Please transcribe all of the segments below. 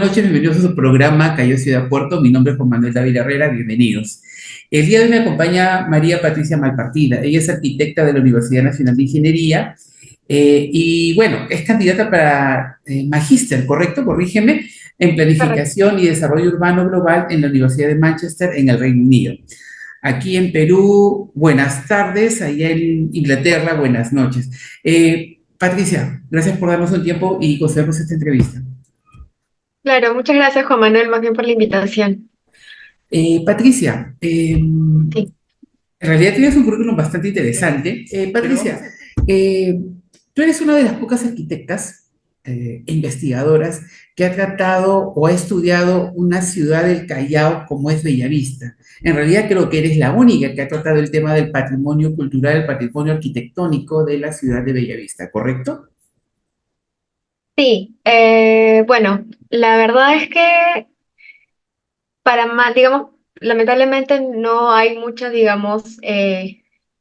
noches, bienvenidos a su programa Callao Ciudad Puerto. Mi nombre es Juan Manuel David Herrera, bienvenidos. El día de hoy me acompaña María Patricia Malpartida. Ella es arquitecta de la Universidad Nacional de Ingeniería y, bueno, es candidata para magíster, ¿correcto? Corrígeme, en Correcto. Planificación y Desarrollo Urbano Global en la Universidad de Manchester, en el Reino Unido. Aquí en Perú, buenas tardes, allá en Inglaterra, buenas noches. Patricia, gracias por darnos un tiempo y concedernos esta entrevista. Claro, muchas gracias Juan Manuel, más bien por la invitación. Patricia, Sí. en realidad tienes un currículum bastante interesante. Patricia, eh, tú eres una de las pocas arquitectas e investigadoras que ha tratado o ha estudiado una ciudad del Callao como es Bellavista. En realidad creo que eres la única que ha tratado el tema del patrimonio cultural, el patrimonio arquitectónico de la ciudad de Bellavista, ¿correcto? Sí, bueno, la verdad es que para más, digamos, lamentablemente no hay mucha, digamos,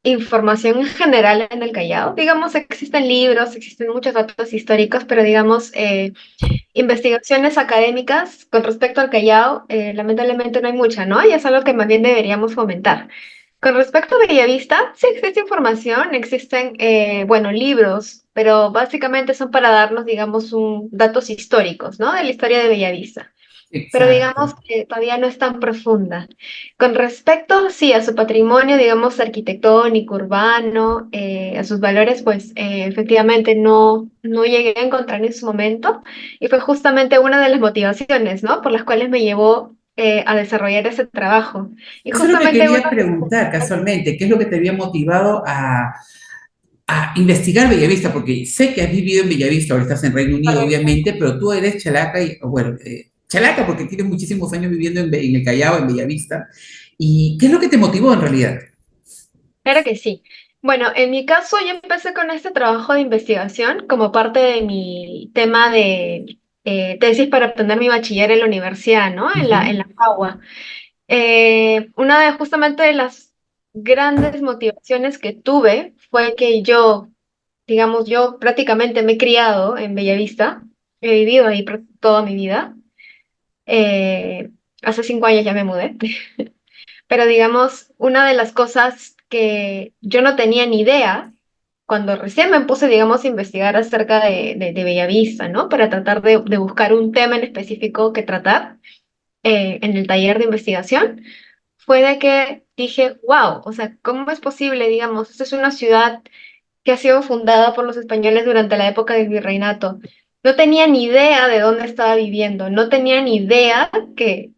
información en general en el Callao. Digamos, existen libros, existen muchos datos históricos, pero digamos, investigaciones académicas con respecto al Callao, lamentablemente no hay mucha, ¿no? Y es algo que más bien deberíamos fomentar. Con respecto a Bellavista, sí existe información, existen, bueno, libros, pero básicamente son para darnos, digamos, datos históricos, ¿no? De la historia de Bellavista. Pero digamos Exacto. que todavía no es tan profunda. Con respecto, sí, a su patrimonio, digamos, arquitectónico, urbano, a sus valores, pues efectivamente no llegué a encontrar en su momento. Y fue justamente una de las motivaciones, ¿no? Por las cuales me llevó a desarrollar ese trabajo. Y Eso es lo que justamente quería preguntar casualmente, ¿qué es lo que te había motivado a investigar Bellavista? Porque sé que has vivido en Bellavista, ahora estás en Reino Unido, correcto. obviamente, pero tú eres chalaca, y, bueno, chalaca porque tienes muchísimos años viviendo en el Callao, en Bellavista. ¿Y qué es lo que te motivó en realidad? Claro que sí. Bueno, en mi caso yo empecé con este trabajo de investigación como parte de mi tema de tesis para obtener mi bachiller en la universidad, ¿no? En Ujú. la UAA. Una de justamente de las grandes motivaciones que tuve fue que yo, digamos, yo prácticamente me he criado en Bellavista, he vivido ahí toda mi vida. Hace 5 años ya me mudé. Pero digamos, una de las cosas que yo no tenía ni idea cuando recién me puse, digamos, a investigar acerca de Bellavista, ¿no? Para tratar de buscar un tema en específico que tratar en el taller de investigación, fue de que dije, wow, o sea, ¿cómo es posible, digamos, esta es una ciudad que ha sido fundada por los españoles durante la época del virreinato? No tenía ni idea de dónde estaba viviendo, no tenía ni idea que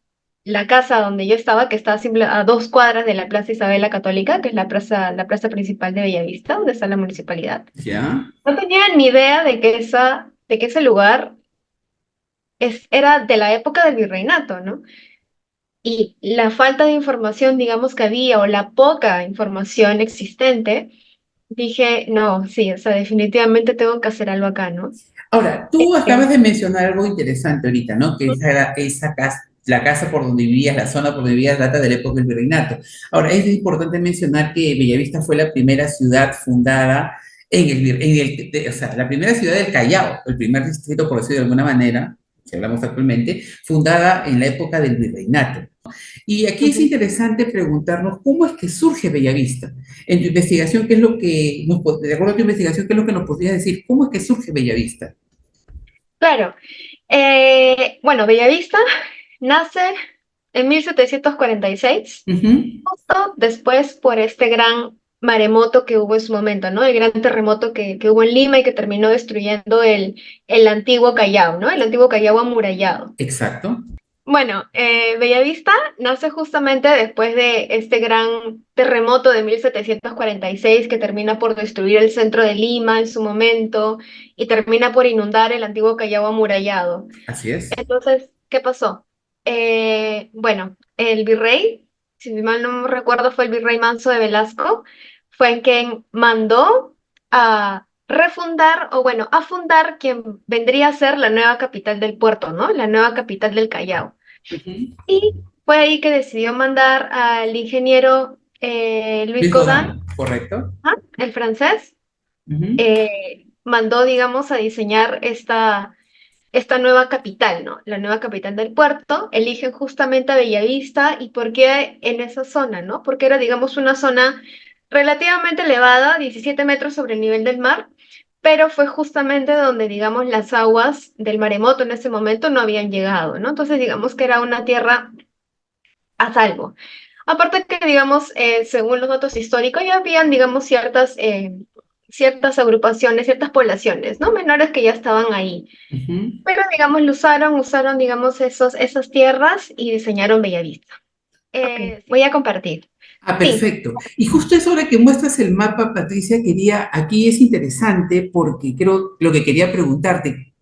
la casa donde yo estaba, que estaba a 2 cuadras de la Plaza Isabel la Católica, que es la plaza principal de Bellavista, donde está la municipalidad. ¿Ya? No tenía ni idea de que ese lugar era de la época del virreinato, ¿no? Y la falta de información, digamos, que había, o la poca información existente, dije, no, sí, o sea, definitivamente tengo que hacer algo acá, ¿no? Ahora, tú acabas de mencionar algo interesante ahorita, ¿no? Que esa casa, la casa por donde vivías, la zona por donde vivías, data de la época del virreinato. Ahora, es importante mencionar que Bellavista fue la primera ciudad fundada o sea, la primera ciudad del Callao, el primer distrito, por decirlo de alguna manera, si hablamos actualmente, fundada en la época del virreinato. Y aquí es Ujú. interesante preguntarnos cómo es que surge Bellavista. En tu investigación, ¿qué es lo que de acuerdo a tu investigación, qué es lo que nos podrías decir? ¿Cómo es que surge Bellavista? Claro, bueno, Bellavista nace en 1746, Ujú. justo después por este gran maremoto que hubo en su momento, ¿no? El gran terremoto que hubo en Lima y que terminó destruyendo el antiguo Callao, ¿no? El antiguo Callao amurallado. Exacto. Bueno, Bellavista nace justamente después de este gran terremoto de 1746 que termina por destruir el centro de Lima en su momento y termina por inundar el antiguo Callao amurallado. Así es. Entonces, ¿qué pasó? Bueno, el virrey, si mal no me recuerdo, fue el virrey Manso de Velasco, fue en quien mandó a refundar, o bueno, a fundar quien vendría a ser la nueva capital del puerto, ¿no? La nueva capital del Callao. Ujú. Y fue ahí que decidió mandar al ingeniero Luis Luis Godin, Godán, ¿correcto? el francés, Ujú. mandó, digamos, a diseñar esta esta nueva capital, ¿no? La nueva capital del puerto, eligen justamente a Bellavista. ¿Y por qué en esa zona, no? Porque era, digamos, una zona relativamente elevada, 17 metros sobre el nivel del mar, pero fue justamente donde, digamos, las aguas del maremoto en ese momento no habían llegado, ¿no? Entonces, digamos que era una tierra a salvo. Aparte que, digamos, según los datos históricos, ya habían, digamos, ciertas agrupaciones, ciertas poblaciones, ¿no? Menores que ya estaban ahí. Ujú. Pero, digamos, lo usaron, digamos, esas tierras y diseñaron Bellavista. Ok. Voy a compartir. Sí, Perfecto. Y justo eso ahora que muestras el mapa, Patricia, aquí es interesante porque creo lo que quería preguntarte.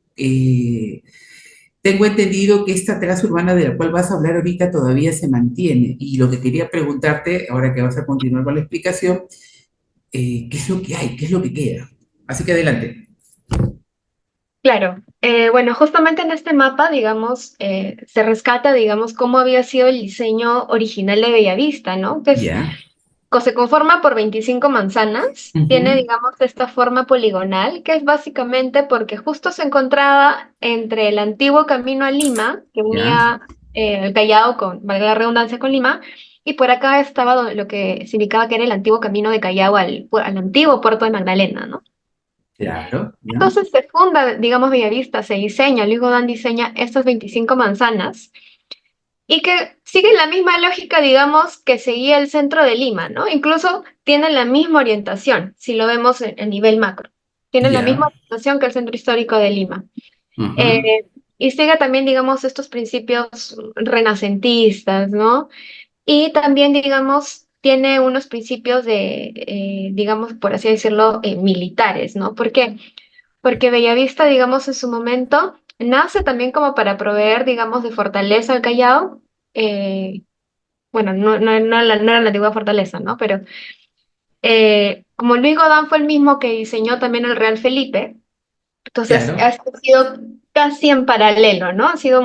Tengo entendido que esta traza urbana de la cual vas a hablar ahorita todavía se mantiene. Y lo que quería preguntarte, ahora que vas a continuar con la explicación, ¿qué es lo que hay? ¿Qué es lo que queda? Así que adelante. claro. Bueno, justamente en este mapa, digamos, se rescata, digamos, cómo había sido el diseño original de Bellavista, ¿no? Ya. Se conforma por 25 manzanas, tiene, Ujú. digamos, esta forma poligonal, que es básicamente porque justo se encontraba entre el antiguo camino a Lima, que Ya. unía el Callao con, valga la redundancia, con Lima, y por acá estaba lo que significaba que era el antiguo camino de Callao al antiguo puerto de Magdalena, ¿no? Claro. Ya. Entonces se funda, digamos, Bellavista, se diseña, Luis Godán diseña estas 25 manzanas y que siguen la misma lógica, digamos, que seguía el centro de Lima, ¿no? Incluso tienen la misma orientación, si lo vemos en nivel macro. Tienen la misma Ya. orientación que el centro histórico de Lima. Ajá. Eh, y sigue también, digamos, estos principios renacentistas, ¿no? Y también, digamos, tiene unos principios digamos, por así decirlo, militares, ¿no? ¿Por qué? Porque Bellavista, digamos, en su momento nace también como para proveer, digamos, de fortaleza al Callao. eh, bueno, no era la antigua fortaleza, ¿no? Pero como Luis Godán fue el mismo que diseñó también el Real Felipe, entonces Claro. ha sido casi en paralelo, ¿no? Ha sido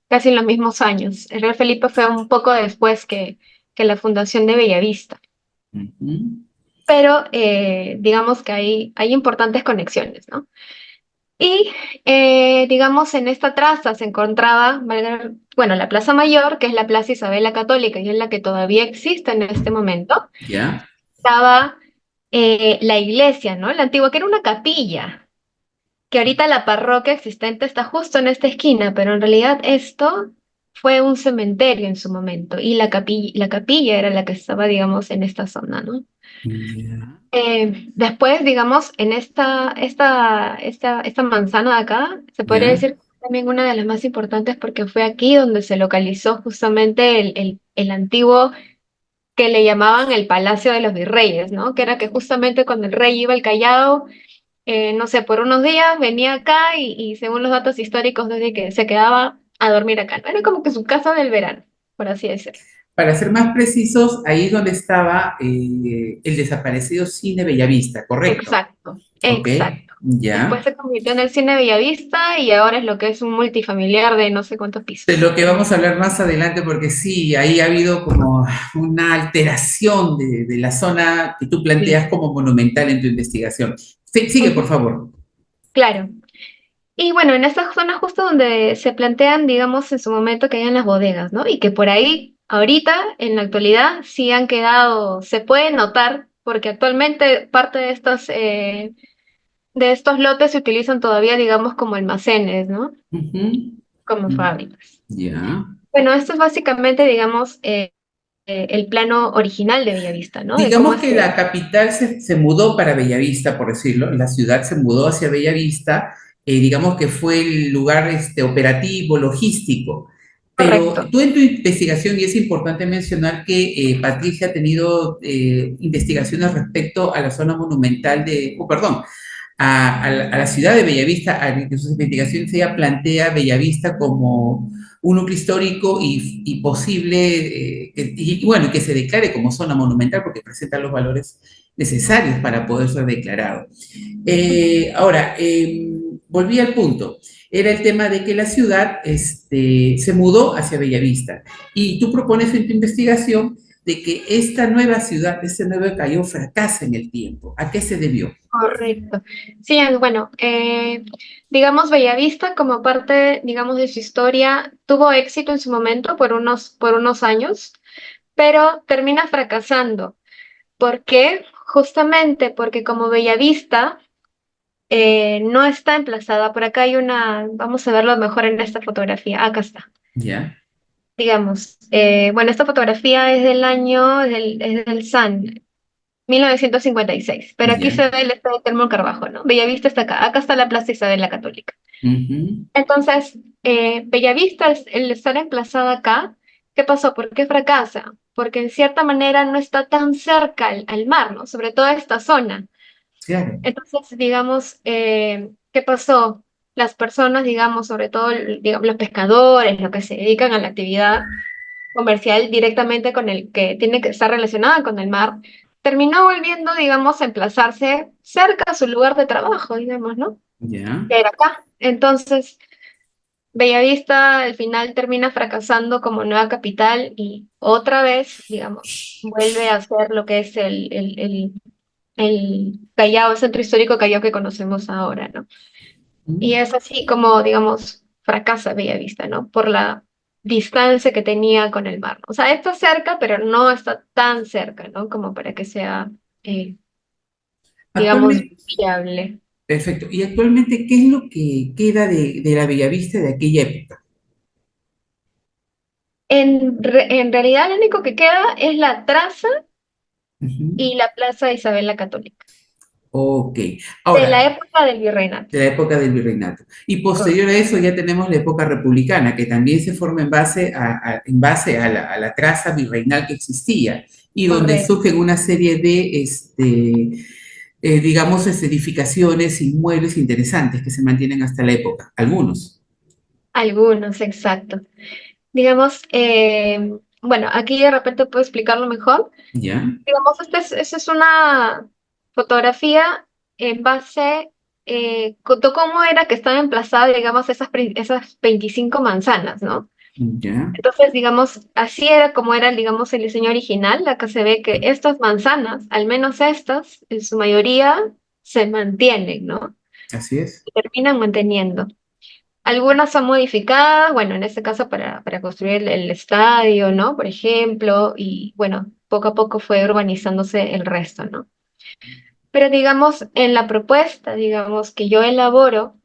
casi en los mismos años. El Real Felipe fue un poco después que la fundación de Bellavista. Ujú. Pero digamos que hay importantes conexiones, ¿no? Y digamos, en esta traza se encontraba, bueno, la Plaza Mayor, que es la Plaza Isabel la Católica y es la que todavía existe en este momento. Ya. Estaba la iglesia, ¿no? La antigua, que era una capilla, que ahorita la parroquia existente está justo en esta esquina, pero en realidad esto fue un cementerio en su momento y la capilla era la que estaba, digamos, en esta zona, ¿no? Ya. Después, digamos, en esta manzana de acá, se podría Ya. decir también una de las más importantes porque fue aquí donde se localizó justamente el antiguo que le llamaban el Palacio de los Virreyes, ¿no? Que era que justamente cuando el rey iba al Callao, no sé, por unos días venía acá y según los datos históricos, desde que se quedaba a dormir acá, ¿no? Era como que su casa del verano, por así decirlo. Para ser más precisos, ahí es donde estaba el desaparecido Cine Bellavista, ¿correcto? Exacto, Ok, exacto. Después ya. se convirtió en el Cine Bellavista y ahora es lo que es un multifamiliar de no sé cuántos De pisos. lo que vamos a hablar más adelante, porque sí, ahí ha habido como una alteración de la zona que tú Sí. planteas como monumental en tu investigación. Sigue, Ujú. por favor. Claro. Y bueno, en esta zona justo donde se plantean, digamos, en su momento que hayan las bodegas, ¿no? Y que por ahí, ahorita, en la actualidad, sí han quedado, se puede notar, porque actualmente parte de estos lotes se utilizan todavía, digamos, como almacenes, ¿no? Ujú. Como fábricas. Ya. Bueno, esto es básicamente, digamos, el plano original de Bellavista, ¿no? De cómo Digamos es que que... la capital se mudó para Bellavista, por decirlo, la ciudad se mudó hacia Bellavista, digamos que fue el lugar operativo, logístico. Pero Correcto. tú en tu investigación, y es importante mencionar que Patricia ha tenido investigaciones respecto a la zona monumental perdón, a la ciudad de Bellavista, en sus investigaciones ella plantea Bellavista como un núcleo histórico y posible, bueno, que se declare como zona monumental porque presenta los valores necesarios para poder ser declarado. Ahora, volví al punto. Era el tema de que la ciudad se mudó hacia Bellavista y tú propones en tu investigación de que esta nueva ciudad, este nuevo Callao, fracasa en el tiempo. ¿A qué se debió? Correcto. Sí, bueno, digamos, Bellavista como parte, digamos, de su historia, tuvo éxito en su momento por unos años, pero termina fracasando. ¿Por qué? Justamente porque como Bellavista no está emplazada, por acá hay una, vamos a verlo mejor en esta fotografía, acá está. ¿Ya? Digamos, bueno, esta fotografía es del SAN, 1956, pero aquí ¿Ya? se ve el estadio Telmo Carbajo, ¿no? Bellavista está acá está la Plaza Isabel la Católica. Ujú. Entonces, Bellavista, el estar emplazada acá, ¿qué pasó? ¿Por qué fracasa? Porque en cierta manera no está tan cerca al mar, ¿no? Sobre todo esta zona. Claro, Entonces, digamos, ¿qué pasó? Las personas, digamos, sobre todo, digamos, los pescadores, los que se dedican a la actividad comercial directamente con el que tiene que estar relacionada con el mar, terminó volviendo, digamos, a emplazarse cerca a su lugar de trabajo, digamos, ¿no? ya. Que era acá. Entonces, Bellavista al final termina fracasando como nueva capital y otra vez, digamos, vuelve a ser lo que es el Callao, el centro histórico Callao que conocemos ahora, ¿no? Y Mm. es así como, digamos, fracasa Bellavista, ¿no? Por la distancia que tenía con el mar. O sea, está cerca, pero no está tan cerca, ¿no? Como para que sea, eh, digamos, Actualmente, viable. perfecto. ¿Y actualmente qué es lo que queda de la Bellavista de aquella época? En realidad, lo único que queda es la traza Ujú. y la Plaza Isabel la Católica, Ok. de la Ahora, época del virreinato. de la época del virreinato. Y posterior Correcto. a eso ya tenemos la época republicana, que también se forma en base a la traza virreinal que existía y donde Correcto. surgen una serie de, digamos, edificaciones, inmuebles interesantes que se mantienen hasta la época, algunos. Algunos, exacto. Digamos, bueno, aquí de repente puedo explicarlo mejor. ¿Ya? Digamos, esta es una fotografía en base de cómo era que estaban emplazadas, digamos, esas 25 manzanas, ¿no? ¿Ya? Entonces, digamos, así era como era, digamos, el diseño original. Acá se ve que estas manzanas, al menos estas, en su mayoría, se mantienen, ¿no? Así es. Se terminan manteniendo. Algunas son modificadas, bueno, en este caso para construir el estadio, ¿no? Por ejemplo, y bueno, poco a poco fue urbanizándose el resto, ¿no? Pero digamos, en la propuesta, digamos, que yo elaboro,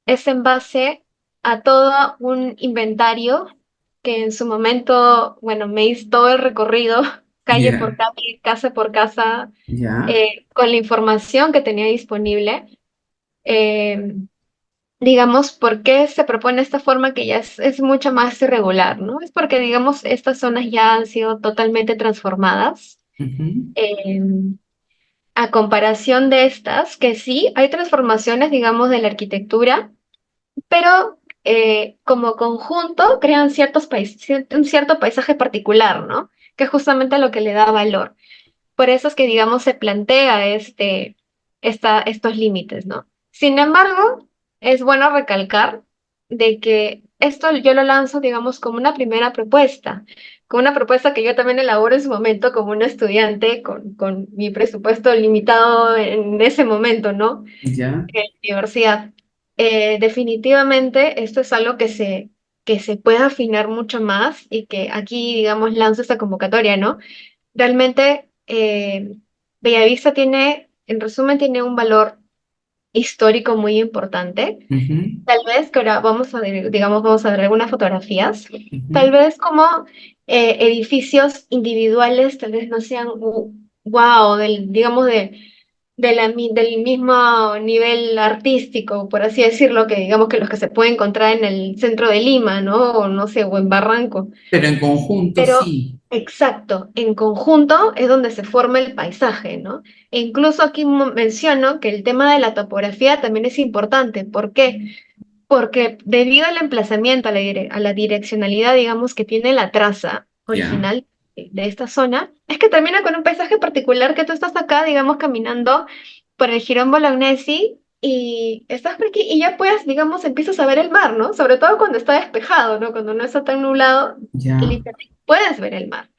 es en base a todo un inventario que en su momento, bueno, me hizo todo el recorrido, calle por Ya, calle, casa por casa, ya. con la información que tenía disponible. eh, digamos, ¿por qué se propone esta forma que ya es mucho más irregular, ¿no? Es porque, digamos, estas zonas ya han sido totalmente transformadas. Ujú, eh, a comparación de estas, que sí, hay transformaciones, digamos, de la arquitectura, pero como conjunto crean un cierto paisaje particular, ¿no? Que es justamente lo que le da valor. Por eso es que, digamos, se plantea estos límites, ¿no? Sin embargo, es bueno recalcar de que esto yo lo lanzo, digamos, como una primera propuesta, como una propuesta que yo también elaboro en su momento como una estudiante con mi presupuesto limitado en ese momento, ¿no? ya. En la universidad. Definitivamente esto es algo que se puede afinar mucho más y que aquí, digamos, lanzo esta convocatoria, ¿no? Realmente, Bellavista tiene, en resumen, tiene un valor histórico muy importante. Ujú, Tal vez que ahora vamos a ver, digamos, vamos a ver algunas fotografías. Tal ujú. vez como edificios individuales, tal vez no sean wow, digamos, del mismo nivel artístico, por así decirlo, que digamos que los que se pueden encontrar en el centro de Lima, ¿no? O no sé, o en Barranco. Pero en conjunto Pero sí. exacto, en conjunto es donde se forma el paisaje, ¿no? E incluso aquí menciono que el tema de la topografía también es importante. ¿Por qué? Porque debido al emplazamiento, a la direccionalidad, digamos, que tiene la traza Ya, original de esta zona, es que termina con un paisaje particular que tú estás acá, digamos, caminando por el Jirón Bolognesi y estás por aquí y ya puedes, digamos, empiezas a ver el mar, ¿no? Sobre todo cuando está despejado, ¿no? Cuando no está tan nublado, ya. literalmente puedes ver el mar.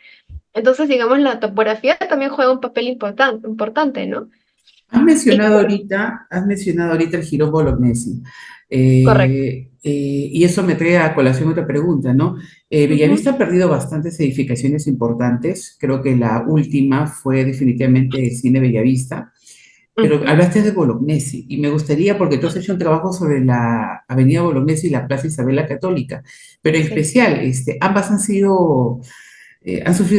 Entonces, digamos, la topografía también juega un papel importante, ¿no? Has mencionado ahorita el Girón Bolognesi. Correcto. Y eso me trae a colación otra pregunta, ¿no? Ujú, Bellavista ha perdido bastantes edificaciones importantes. Creo que la última fue definitivamente el Cine Bellavista. Pero ujú, hablaste de Bolognesi y me gustaría, porque tú has hecho un trabajo sobre la Avenida Bolognesi y la Plaza Isabel la Católica, pero en sí. especial, ambas han sufrido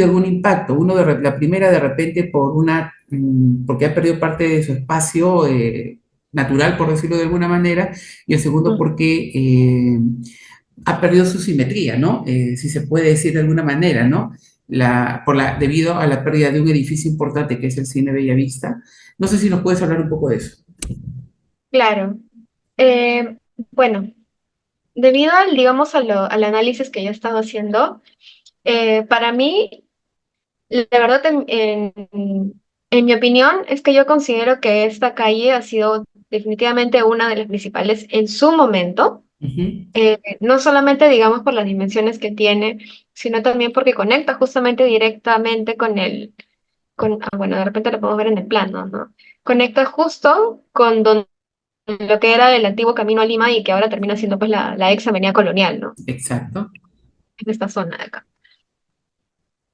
algún impacto. La primera de repente porque ha perdido parte de su espacio natural, por decirlo de alguna manera, y el segundo Mm, porque ha perdido su simetría, ¿no? Si se puede decir de alguna manera, ¿no? Debido a la pérdida de un edificio importante que es el Cine Bellavista. No sé si nos puedes hablar un poco de eso. claro. Eh, bueno, debido al, digamos, al análisis que yo he estado haciendo, para mí, la verdad, en mi opinión, es que yo considero que esta calle ha sido definitivamente una de las principales en su momento, Ujú. no solamente, digamos, por las dimensiones que tiene, sino también porque conecta justamente directamente bueno, de repente lo podemos ver en el plano, ¿no? Conecta justo con lo que era el antiguo camino a Lima y que ahora termina siendo pues la ex avenida colonial, ¿no? Exacto, En esta zona de acá.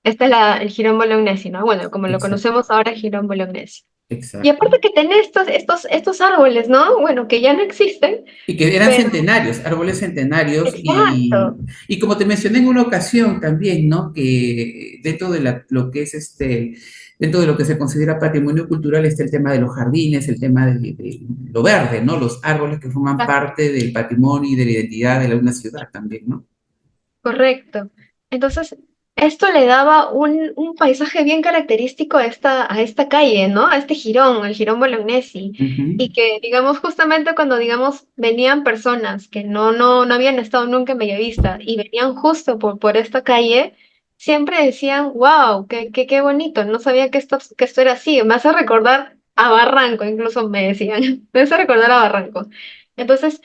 Este es el Jirón Bolognesi, ¿no? Bueno, como lo exacto, conocemos ahora, Jirón Bolognesi. Y exacto. aparte que tiene estos árboles, ¿no? Bueno, que ya no existen, Y que eran pero centenarios, árboles centenarios, exacto, y como te mencioné en una ocasión también, ¿no? Que dentro de lo que es dentro de lo que se considera patrimonio cultural está el tema de los jardines, el tema de lo verde, ¿no? Los árboles que forman parte del patrimonio y de la identidad de una ciudad también, ¿no? correcto. Entonces, esto le daba un paisaje bien característico a esta calle, ¿no? A este jirón, el Jirón Bolognesi. Ujú. Y que, digamos, justamente cuando, digamos, venían personas que no habían estado nunca en Bellavista y venían justo por esta calle, siempre decían, wow, qué bonito, no sabía que esto era así. Me hace recordar a Barranco, incluso me decían, me hace recordar a Barranco. Entonces,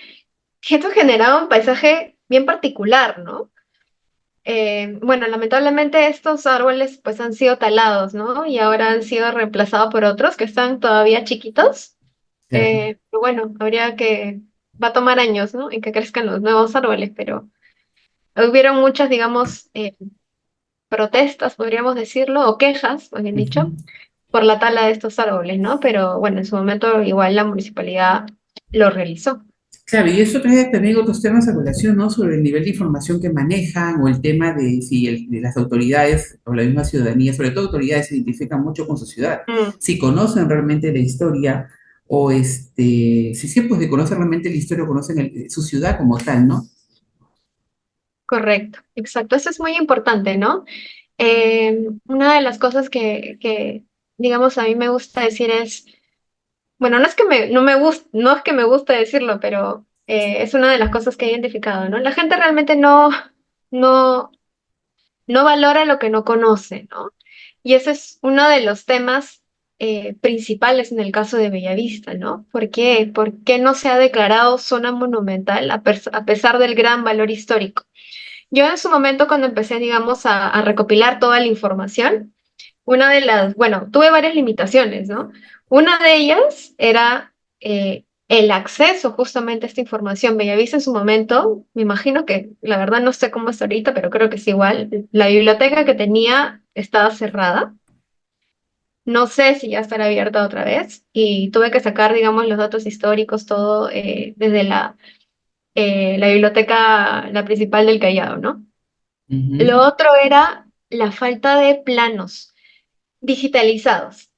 esto generaba un paisaje bien particular, ¿no? Bueno, lamentablemente estos árboles pues han sido talados, ¿no? Y ahora han sido reemplazados por otros que están todavía chiquitos. Claro. Pero bueno, va a tomar años, ¿no? En que crezcan los nuevos árboles, pero hubieron muchas, digamos, protestas, podríamos decirlo, o quejas, más bien dicho, Ujú. por la tala de estos árboles, ¿no? Pero bueno, en su momento igual la municipalidad lo realizó. Claro, y eso trae también otros temas a colación, ¿no? Sobre el nivel de información que manejan o el tema de si de las autoridades o la misma ciudadanía, sobre todo autoridades, se identifican mucho con su ciudad. Mm, Si conocen realmente la historia o si sí, pues de conocen realmente la historia o conocen su ciudad como tal, ¿no? correcto, exacto. Eso es muy importante, ¿no? Una de las cosas digamos, a mí me gusta decir es, bueno, no es que no me gusta, no es que me guste decirlo, pero es una de las cosas que he identificado, ¿no? La gente realmente no, no valora lo que no conoce, ¿no? Y ese es uno de los temas principales en el caso de Bellavista, ¿no? ¿Por qué? ¿Por qué no se ha declarado zona monumental a pesar del gran valor histórico? Yo en su momento, cuando empecé, digamos, a recopilar toda la información, bueno, tuve varias limitaciones, ¿no? Una de ellas era el acceso justamente a esta información. Bellavista en su momento, me imagino que, la verdad no sé cómo es ahorita, pero creo que es igual. La biblioteca que tenía estaba cerrada. No sé si ya estará abierta otra vez. Y tuve que sacar, digamos, los datos históricos, todo desde la biblioteca, la principal del Callao, ¿no? Lo Ujú. otro era la falta de planos digitalizados.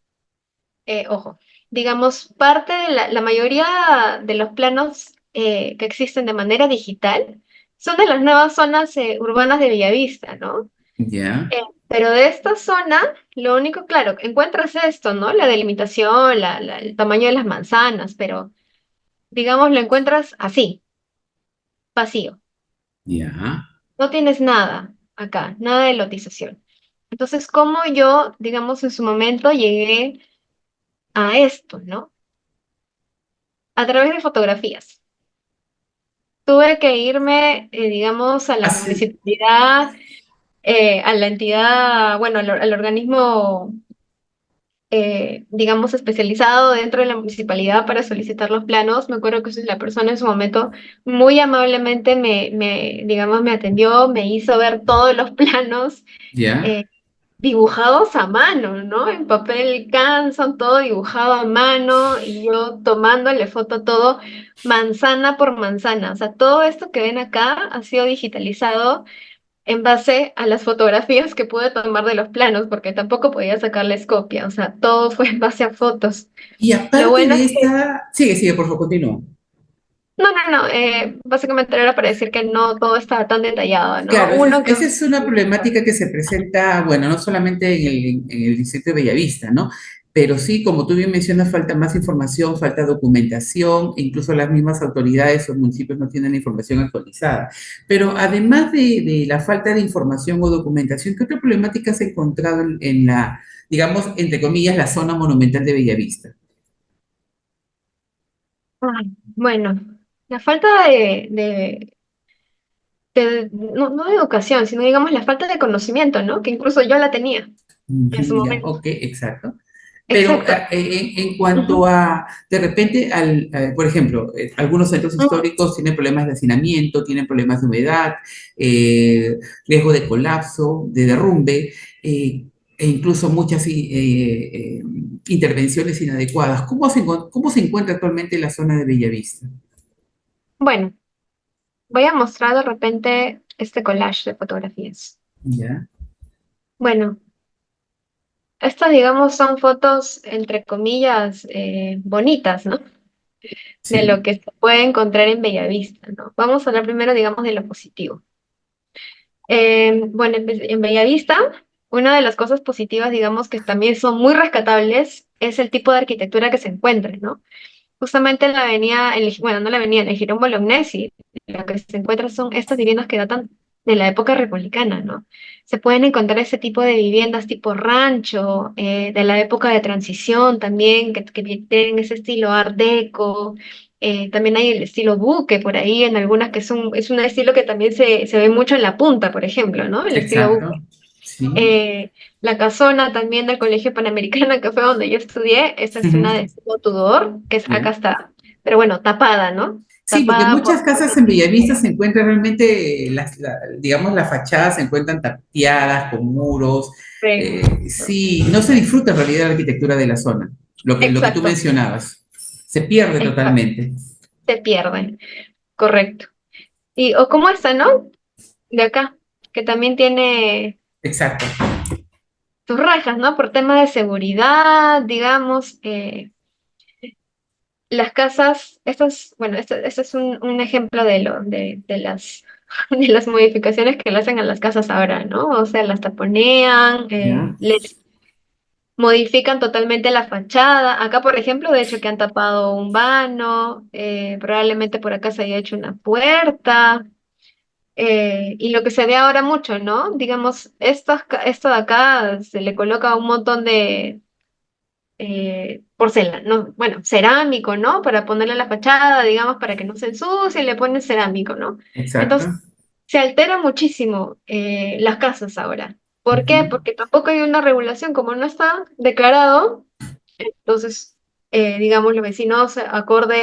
Ojo, digamos, parte de la mayoría de los planos que existen de manera digital son de las nuevas zonas urbanas de Bellavista, ¿no? Ya. Pero de esta zona, lo único, claro, encuentras esto, ¿no? La delimitación, el tamaño de las manzanas, pero digamos, lo encuentras así, vacío. Ya. No tienes nada acá, nada de lotización. Entonces, ¿cómo yo, digamos, en su momento llegué a esto, ¿no? A través de fotografías. Tuve que irme, digamos, a la Hace, municipalidad, a la entidad, bueno, al organismo digamos, especializado dentro de la municipalidad para solicitar los planos. Me acuerdo que la persona en su momento muy amablemente digamos, me atendió, me hizo ver todos los planos ¿Ya? eh, dibujados a mano, ¿no? En papel Canson, todo dibujado a mano y yo tomándole foto a todo manzana por manzana. O sea, todo esto que ven acá ha sido digitalizado en base a las fotografías que pude tomar de los planos, porque tampoco podía sacarles copia, o sea, todo fue en base a fotos. Y Lo aparte bueno es de que, esta, sigue, sigue, por favor, continúa. no, básicamente era para decir que no todo estaba tan detallado, ¿no? Claro, Uno que... esa es una problemática que se presenta, bueno, no solamente en el distrito de Bellavista, ¿no? Pero sí, como tú bien mencionas, falta más información, falta documentación, e incluso las mismas autoridades o municipios no tienen la información actualizada. Pero además de la falta de información o documentación, ¿qué otra problemática has encontrado en la, digamos, entre comillas, la zona monumental de Bellavista? Bueno, la falta no de educación, sino digamos la falta de conocimiento, ¿no? Que incluso yo la tenía en su Ujú, ya, momento. ok, exacto. Pero Exacto. en cuanto a, de repente, por ejemplo, algunos centros Ujú. históricos tienen problemas de hacinamiento, tienen problemas de humedad, eh, riesgo de colapso, de derrumbe, e incluso muchas intervenciones inadecuadas. ¿Cómo se encuentra actualmente la zona de Bellavista? Bueno, voy a mostrar de repente este collage de fotografías. Ya, Bueno, estas, digamos, son fotos, entre comillas, bonitas, ¿no? De lo sí, que se puede encontrar en Bellavista, ¿no? Vamos a hablar primero, digamos, de lo positivo. Bueno, en Bellavista, una de las cosas positivas, digamos, que también son muy rescatables, es el tipo de arquitectura que se encuentra, ¿no? Justamente en la avenida, bueno, no la avenida, en el Jirón Bolognesi, lo que se encuentra son estas viviendas que datan de la época republicana, ¿no? Se pueden encontrar ese tipo de viviendas tipo rancho, de la época de transición también, que tienen ese estilo art deco. También hay el estilo buque por ahí, en algunas que es un estilo que también se ve mucho en La Punta, por ejemplo, ¿no? El estilo buque. exacto, sí. Eh, la casona también del Colegio Panamericano, que fue donde yo estudié, esta es una de estilo Tudor, que es acá Ya. está, pero bueno, tapada, ¿no? Sí, porque Tapada muchas por casas en Bellavista se encuentran realmente, digamos, las fachadas se encuentran tapiadas con muros. correcto. Sí, no se disfruta en realidad la arquitectura de la zona, lo que tú Exacto, mencionabas. Se pierde exacto, totalmente. se pierden, correcto. Y, o como esta, ¿no? De acá, que también tiene Exacto, sus rajas, ¿no? Por tema de seguridad, digamos, las casas, estas, bueno, este es un ejemplo de las, de las modificaciones que le hacen a las casas ahora, ¿no? O sea, las taponean, ya, les modifican totalmente la fachada. Acá, por ejemplo, de hecho que han tapado un vano, probablemente por acá se haya hecho una puerta. Y lo que se ve ahora mucho, ¿no? Digamos, esto de acá se le coloca un montón de porcelana, no, bueno, cerámico, ¿no? Para ponerle a la fachada, digamos, para que no se ensucie, le ponen cerámico, ¿no? Entonces, exacto. se altera muchísimo las casas ahora. ¿Por qué? Ujú, Porque tampoco hay una regulación, como no está declarado, entonces, digamos, los vecinos, acorde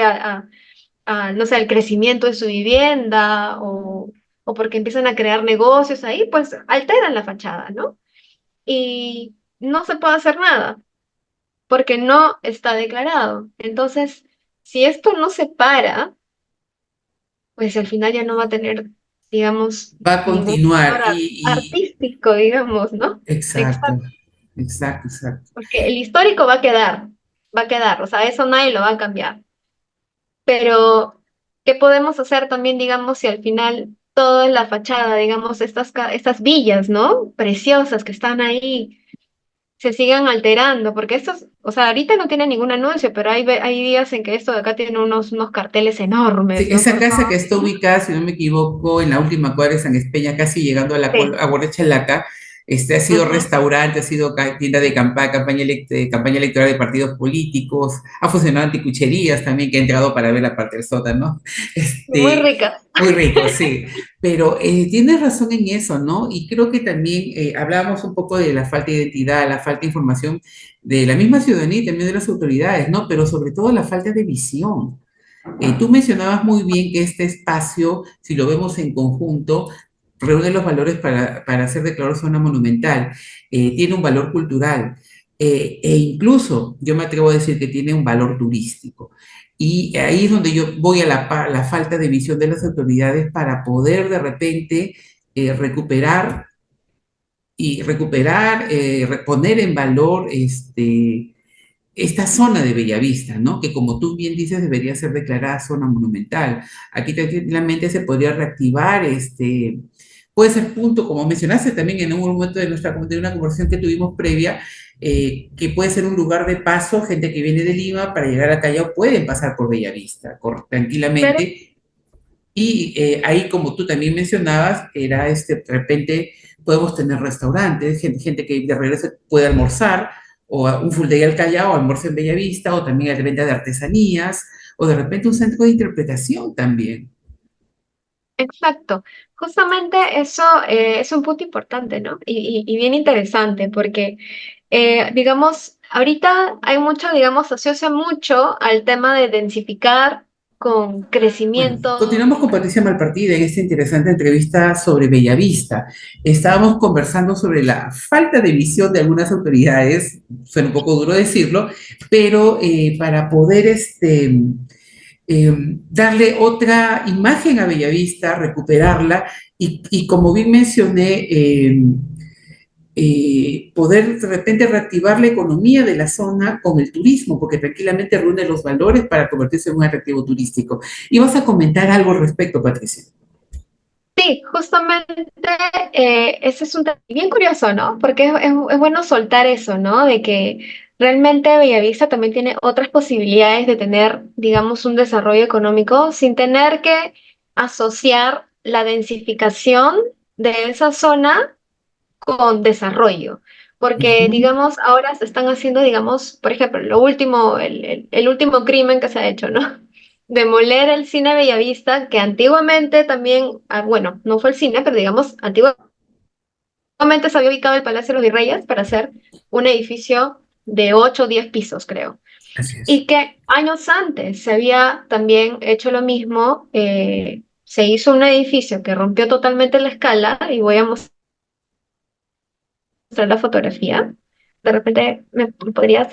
no sé, al crecimiento de su vivienda o porque empiezan a crear negocios ahí, pues alteran la fachada, ¿no? Y no se puede hacer nada porque no está declarado. Entonces, si esto no se para, pues al final ya no va a tener, digamos, va a ningún continuar valor artístico, digamos, ¿no? exacto, Exacto. exacto, exacto. Porque el histórico va a quedar, o sea, eso nadie lo va a cambiar. Pero, ¿qué podemos hacer también, digamos, si al final toda la fachada, digamos, estas villas, ¿no? Preciosas que están ahí se sigan alterando, porque estos, o sea, ahorita no tiene ningún anuncio, pero hay días en que esto de acá tiene unos carteles Sí, enormes, ¿no? esa Por casa que todo. está ubicada, si no me equivoco, en la última cuadra de San Espeña, casi llegando a Sí, a Guarrechalacá, Ha sido Ujú. restaurante, ha sido tienda de campaña electoral de partidos políticos, ha funcionado anticucherías también, que ha entrado para ver la parte del sótano. Muy Este, rica. muy rico, sí. Pero tienes razón en eso, ¿no? Y creo que también hablábamos un poco de la falta de identidad, la falta de información de la misma ciudadanía y también de las autoridades, ¿no? Pero sobre todo la falta de visión. Tú mencionabas muy bien que este espacio, si lo vemos en conjunto, reúne los valores para ser declarado zona monumental, tiene un valor cultural e incluso yo me atrevo a decir que tiene un valor turístico. Y ahí es donde yo voy a la falta de visión de las autoridades para poder de repente poner en valor esta zona de Bellavista, ¿no? Que como tú bien dices, debería ser declarada zona monumental. Aquí tranquilamente se podría reactivar, puede ser punto, como mencionaste también en un momento de una conversación que tuvimos previa, que puede ser un lugar de paso, gente que viene de Lima para llegar a Callao pueden pasar por Bellavista Claro. tranquilamente. Y ahí, como tú también mencionabas, era de repente podemos tener restaurantes, gente que de regreso puede almorzar, o un full day al Callao, almuerzo en Bellavista, o también hay venta de artesanías, o de repente un centro de interpretación también. Exacto. Justamente eso es un punto importante, ¿no? Y bien interesante, porque, digamos, ahorita hay mucho, digamos, se asocia mucho al tema de densificar con Bueno, crecimiento. continuamos con Patricia Malpartida en esta interesante entrevista sobre Bellavista. Estábamos conversando sobre la falta de visión de algunas autoridades, suena un poco duro decirlo, pero para poder darle otra imagen a Bellavista, recuperarla y como bien mencioné, poder de repente reactivar la economía de la zona con el turismo, porque tranquilamente reúne los valores para convertirse en un atractivo turístico. Y vas a comentar algo al respecto, Patricia. Sí, justamente ese es un tema bien curioso, ¿no? Porque es bueno soltar eso, ¿no? De que realmente Bellavista también tiene otras posibilidades de tener, digamos, un desarrollo económico sin tener que asociar la densificación de esa zona con desarrollo. Porque, Ujú. digamos, ahora se están haciendo, digamos, por ejemplo, lo último, el último crimen que se ha hecho, ¿no? Demoler el cine Bellavista, que antiguamente también, bueno, no fue el cine, pero digamos, antiguamente se había ubicado el Palacio de los Virreyes para hacer un edificio de 8 o 10 pisos, creo. Así es. Y que años antes se había también hecho lo mismo, se hizo un edificio que rompió totalmente la escala, y voy a mostrar la fotografía. De repente, ¿me podrías,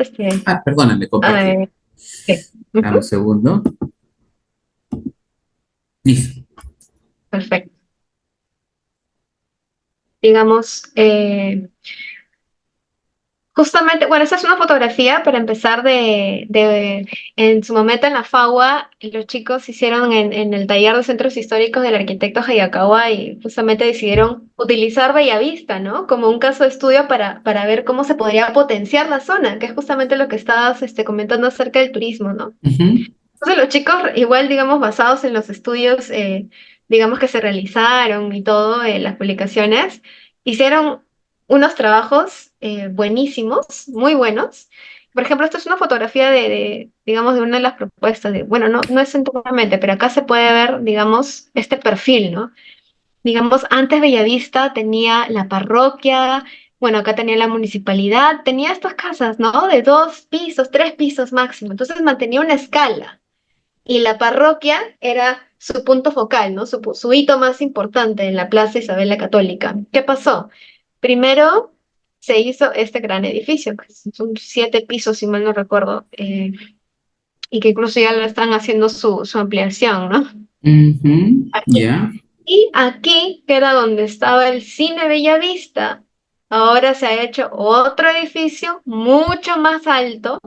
Ah, perdóname, a compartir. ver, sí. Dame un Ujú. segundo. Listo. Perfecto. Digamos, justamente, bueno, esta es una fotografía para empezar en su momento en la FAUA, los chicos hicieron en el taller de centros históricos del arquitecto Hayakawa, y justamente decidieron utilizar Bellavista, ¿no? Como un caso de estudio para ver cómo se podría potenciar la zona, que es justamente lo que estabas comentando acerca del turismo, ¿no? Ujú. Entonces los chicos, igual, digamos, basados en los estudios, digamos, que se realizaron y todo, las publicaciones, hicieron unos trabajos buenísimos, muy buenos. Por ejemplo, esta es una fotografía digamos, de una de las propuestas. Bueno, no es enteramente, pero acá se puede ver, digamos, este perfil, ¿no? Digamos, antes Bellavista tenía la parroquia, bueno, acá tenía la municipalidad, tenía estas casas, ¿no? De 2 pisos, 3 pisos máximo. Entonces mantenía una escala, y la parroquia era su punto focal, ¿no? Su hito más importante en la Plaza Isabel la Católica. ¿Qué pasó? Primero se hizo este gran edificio, que son 7 pisos, si mal no recuerdo, y que incluso ya lo están haciendo su ampliación, ¿no? Ujú. Aquí. Ya. Y aquí, que era donde estaba el Cine Bellavista, ahora se ha hecho otro edificio mucho más alto,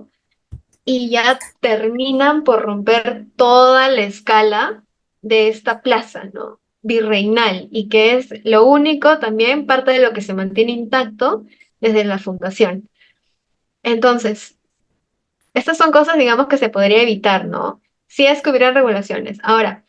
y ya terminan por romper toda la escala de esta plaza, ¿no? Virreinal, y que es lo único, también parte de lo que se mantiene intacto desde la fundación. Entonces, estas son cosas, digamos, que se podría evitar, ¿no? Si es que hubiera regulaciones. Ahora,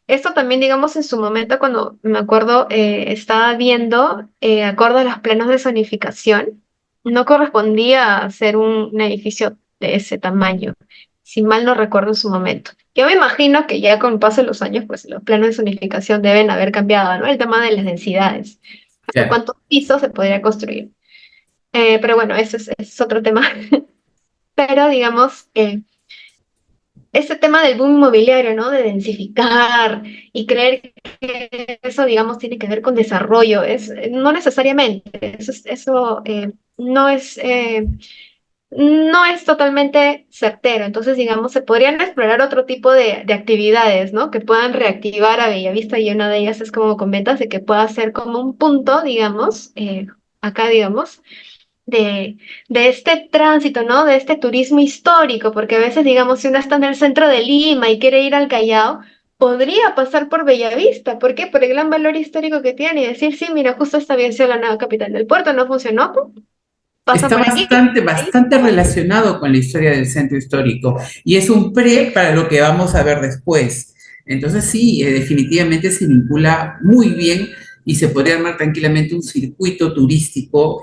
esto también, digamos, en su momento, cuando me acuerdo, estaba viendo, acorde a los planos de zonificación, no correspondía a ser un edificio de ese tamaño, si mal no recuerdo en su momento. Yo me imagino que ya con el paso de los años, pues los planos de zonificación deben haber cambiado, ¿no? El tema de las densidades, hasta Claro. cuántos pisos se podría construir. Pero bueno, ese es otro tema. Pero digamos, este tema del boom inmobiliario, ¿no? De densificar y creer que eso, digamos, tiene que ver con desarrollo, no necesariamente, no no es totalmente certero. Entonces, digamos, se podrían explorar otro tipo de actividades, ¿no? Que puedan reactivar a Bellavista y una de ellas es como comentas, de que pueda ser como un punto, digamos, acá, digamos de este tránsito, ¿no? De este turismo histórico, porque a veces, digamos, si uno está en el centro de Lima y quiere ir al Callao, podría pasar por Bellavista. ¿Por qué? Por el gran valor histórico que tiene y decir, sí, mira, justo esta había sido la nueva capital del puerto, no funcionó, pues, pasa Está por aquí. Ahí bastante está. relacionado con la historia del centro histórico y es un pre para lo que vamos a ver después. Entonces sí, definitivamente se vincula muy bien y se podría armar tranquilamente un circuito turístico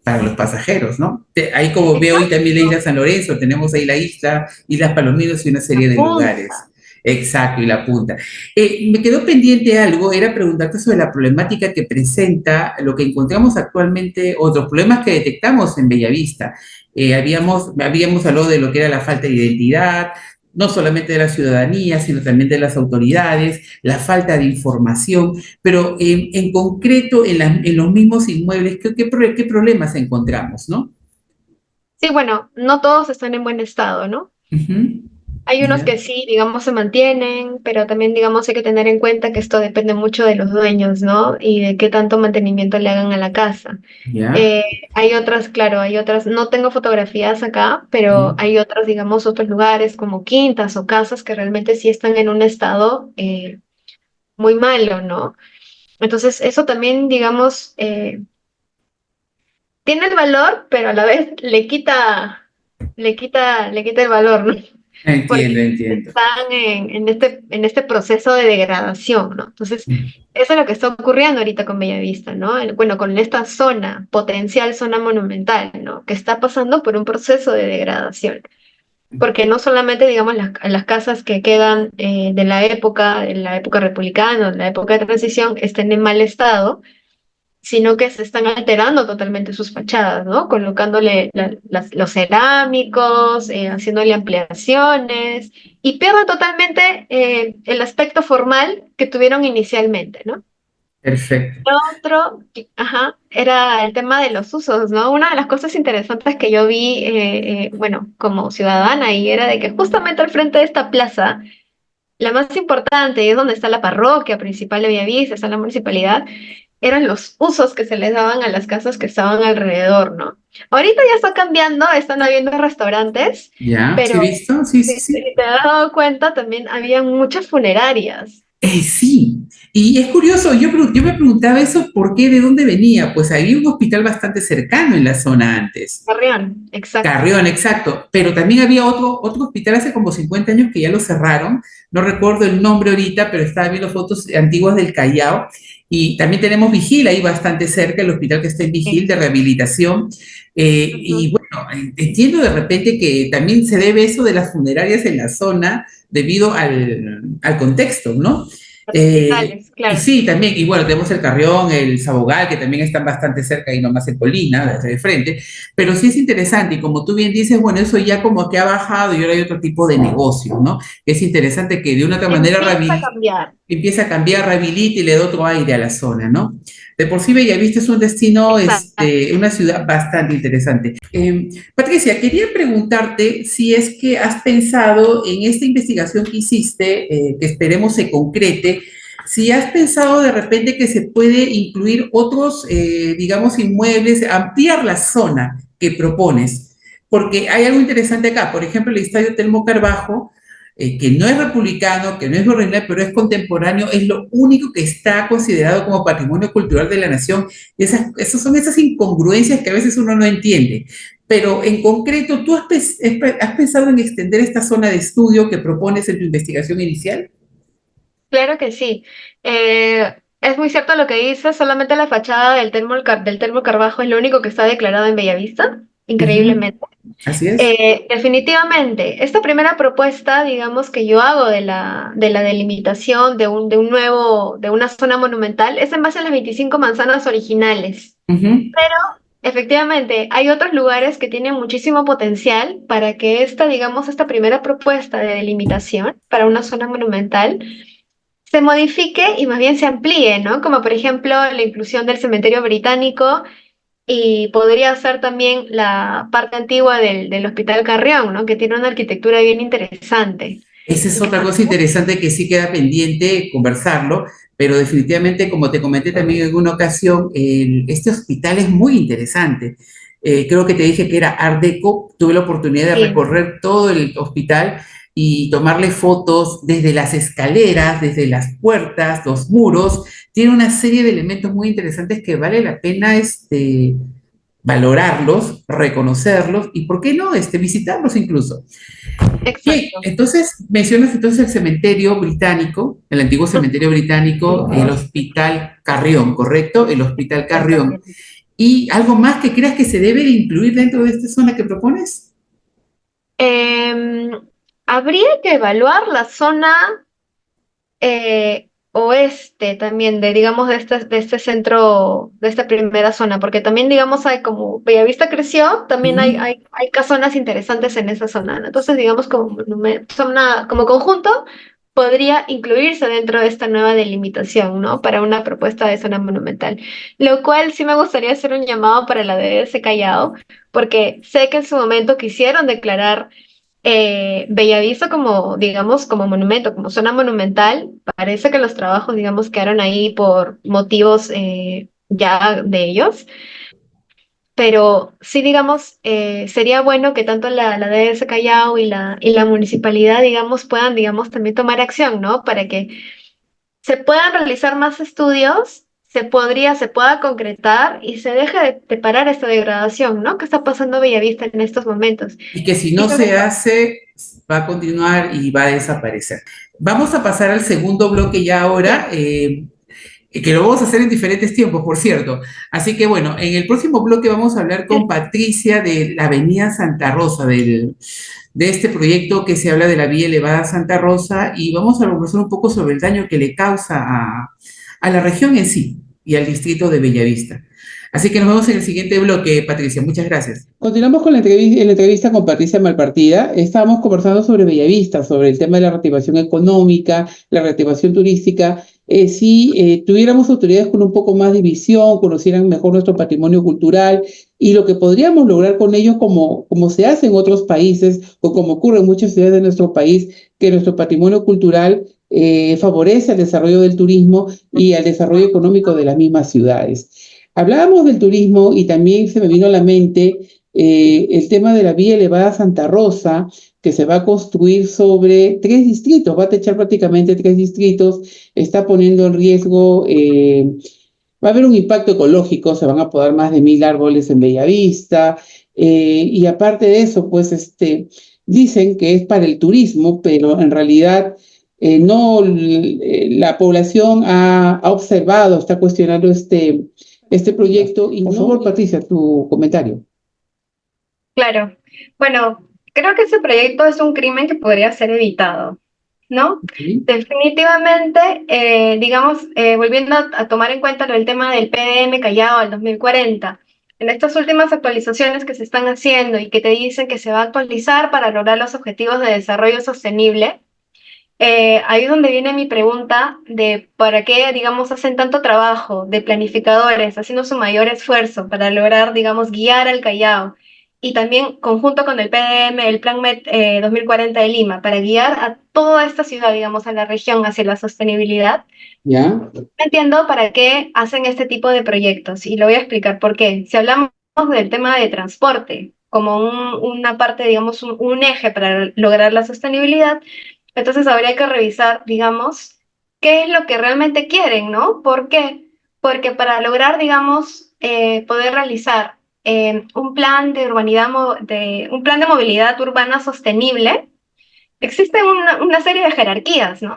para los pasajeros, ¿no? Ahí como veo hoy también la isla Exacto. San Lorenzo, tenemos ahí la isla, Islas Palominos y una La serie de lugares. punta. Exacto, y la punta. Me quedó pendiente algo, era preguntarte sobre la problemática que presenta lo que encontramos actualmente, otros problemas que detectamos en Bellavista. Habíamos hablado de lo que era la falta de identidad, no solamente de la ciudadanía, sino también de las autoridades, la falta de información, pero en concreto en los mismos inmuebles, ¿qué problemas encontramos, no? Sí, bueno, no todos están en buen estado, ¿no? Ujú. Hay unos Ya, que sí, digamos, se mantienen, pero también, digamos, hay que tener en cuenta que esto depende mucho de los dueños, ¿no? Y de qué tanto mantenimiento le hagan a la casa. ya, Eh, hay otras, claro, hay otras, no tengo fotografías acá, pero hay otras, digamos, otros lugares como quintas o casas que realmente sí están en un estado muy malo, ¿no? Entonces, eso también, digamos, tiene el valor, pero a la vez le quita el valor, ¿no? entiendo, Porque entiendo. están en este proceso de degradación, ¿no? Entonces, eso es lo que está ocurriendo ahorita con Bellavista, ¿no? Bueno, con esta zona, potencial zona monumental, ¿no? Que está pasando por un proceso de degradación. Porque no solamente, digamos, las casas que quedan de la época republicana, de la época de transición, estén en mal estado, sino que se están alterando totalmente sus fachadas, ¿no? Colocándole los cerámicos, haciéndole ampliaciones y pierde totalmente el aspecto formal que tuvieron inicialmente, ¿no? Perfecto. Lo otro, ajá, era el tema de los usos, ¿no? Una de las cosas interesantes que yo vi, bueno, como ciudadana, y era de que justamente al frente de esta plaza, la más importante, y es donde está la parroquia principal de Bellavista, está la municipalidad, eran los usos que se les daban a las casas que estaban alrededor, ¿no? Ahorita ya está cambiando, están habiendo restaurantes, ¿Ya? ¿Sí he pero visto? Sí, sí, si sí. te has dado cuenta, también había muchas funerarias. Sí, y es curioso, yo me preguntaba eso, ¿por qué? ¿De dónde venía? Pues había un hospital bastante cercano en la zona antes. Carrión, exacto. Carrión, exacto, pero también había otro hospital hace como 50 años que ya lo cerraron, no recuerdo el nombre ahorita, pero estaba viendo fotos antiguas del Callao, y también tenemos Vigil ahí bastante cerca, el hospital que está en Vigil Sí. de rehabilitación, y Ujú. bueno, entiendo de repente que también se debe eso de las funerarias en la zona debido al contexto, ¿no? Los Eh, hospitales, y claro. sí, también, y bueno, tenemos el Carrión, el Sabogal, que también están bastante cerca y nomás en Colina, de frente, pero sí es interesante, y como tú bien dices, bueno, eso ya como que ha bajado y ahora hay otro tipo de negocio, ¿no? Es interesante que de una otra manera Empieza a cambiar. empieza a cambiar, rehabilita y le da otro aire a la zona, ¿no? De por sí Bellavista es un destino, Exacto. una ciudad bastante interesante. Patricia, quería preguntarte si es que has pensado en esta investigación que hiciste, que esperemos se concrete, si has pensado de repente que se puede incluir otros, digamos, inmuebles, ampliar la zona que propones, porque hay algo interesante acá, por ejemplo, el Estadio Telmo Carbajo, que no es republicano, que no es original, pero es contemporáneo, es lo único que está considerado como patrimonio cultural de la nación. Esas son esas incongruencias que a veces uno no entiende. Pero en concreto, ¿tú has pensado en extender esta zona de estudio que propones en tu investigación inicial? Claro que sí. Es muy cierto lo que dices, solamente la fachada del Termo Carbajo es lo único que está declarado en Bellavista, Ujú. increíblemente. Así es. Definitivamente, esta primera propuesta, digamos, que yo hago de la delimitación de una zona monumental, es en base a las 25 manzanas originales. Ujú. Efectivamente, hay otros lugares que tienen muchísimo potencial para que esta primera propuesta de delimitación para una zona monumental se modifique y más bien se amplíe, ¿no? Como por ejemplo la inclusión del cementerio británico y podría ser también la parte antigua del Hospital Carrión, ¿no? Que tiene una arquitectura bien interesante. Esa es Y que otra cosa interesante que sí queda pendiente conversarlo, pero definitivamente, como te comenté también en alguna ocasión, este hospital es muy interesante. Creo que te dije que era Art Deco, tuve la oportunidad de sí, recorrer todo el hospital y tomarle fotos desde las escaleras, desde las puertas, los muros. Tiene una serie de elementos muy interesantes que vale la pena valorarlos, reconocerlos y, ¿por qué no, visitarlos incluso? Bien, exacto. entonces mencionas entonces el cementerio británico, el antiguo cementerio británico, el Hospital Carrión, ¿correcto? El Hospital Carrión. Exactamente. ¿Y algo más que creas que se debe de incluir dentro de esta zona que propones? Em, Habría que evaluar la zona oeste también digamos, de este centro, de esta primera zona, porque también, digamos, hay como Bellavista creció, también hay, Ujú. hay, hay zonas interesantes en esa zona, ¿no? Entonces, digamos, como conjunto, podría incluirse dentro de esta nueva delimitación, ¿no? Para una propuesta de zona monumental. Lo cual sí me gustaría hacer un llamado para la DDS Callao, porque sé que en su momento quisieron declarar Bellavista como, digamos, como monumento, como zona monumental. Parece que los trabajos, digamos, quedaron ahí por motivos ya de ellos, pero sí, digamos, sería bueno que tanto la DS Callao y la municipalidad, digamos, puedan, digamos, también tomar acción, ¿no? Para que se puedan realizar más estudios, se pueda concretar y se deje de parar esta degradación, ¿no? Que está pasando Bellavista en estos momentos. Y que si Y no sobre se hace, va a continuar y va a desaparecer. Vamos a pasar al segundo bloque ya ahora. Que lo vamos a hacer en diferentes tiempos, por cierto. Así que bueno, en el próximo bloque vamos a hablar con Patricia de la Avenida Santa Rosa, de este proyecto que se habla de la Vía Elevada Santa Rosa, y vamos a conversar un poco sobre el daño que le causa a la región en sí y al distrito de Bellavista. Así que nos vemos en el siguiente bloque, Patricia. Muchas gracias. Continuamos con la entrevista con Patricia Malpartida. Estábamos conversando sobre Bellavista, sobre el tema de la reactivación económica, la reactivación turística. Si tuviéramos autoridades con un poco más de visión, conocieran mejor nuestro patrimonio cultural y lo que podríamos lograr con ellos, como se hace en otros países o como ocurre en muchas ciudades de nuestro país, que nuestro patrimonio cultural favorece el desarrollo del turismo y el desarrollo económico de las mismas ciudades. Hablábamos del turismo y también se me vino a la mente el tema de la vía elevada Santa Rosa, que se va a construir sobre 3 distritos, va a techar prácticamente 3 distritos, está poniendo en riesgo, va a haber un impacto ecológico, se van a podar más de 1.000 árboles en Bellavista, y aparte de eso, pues dicen que es para el turismo, pero en realidad no, la población ha observado, está cuestionando este proyecto. Y por favor, Patricia, tu comentario. Claro. Bueno, creo que ese proyecto es un crimen que podría ser evitado, ¿no? ¿Sí? Definitivamente, digamos, volviendo a tomar en cuenta el tema del PDM Callao al 2040, en estas últimas actualizaciones que se están haciendo y que te dicen que se va a actualizar para lograr los objetivos de desarrollo sostenible, ahí es donde viene mi pregunta de para qué, digamos, hacen tanto trabajo de planificadores, haciendo su mayor esfuerzo para lograr, digamos, guiar al Callao y también conjunto con el PDM, el Plan MET 2040 de Lima, para guiar a toda esta ciudad, digamos, a la región hacia la sostenibilidad. ¿Ya? No entiendo para qué hacen este tipo de proyectos y lo voy a explicar por qué. Si hablamos del tema de transporte como una parte, digamos, un eje para lograr la sostenibilidad, entonces habría que revisar, digamos, qué es lo que realmente quieren, ¿no? ¿Por qué? Porque para lograr, digamos, poder realizar un plan de urbanidad, un plan de movilidad urbana sostenible, existe una serie de jerarquías, ¿no?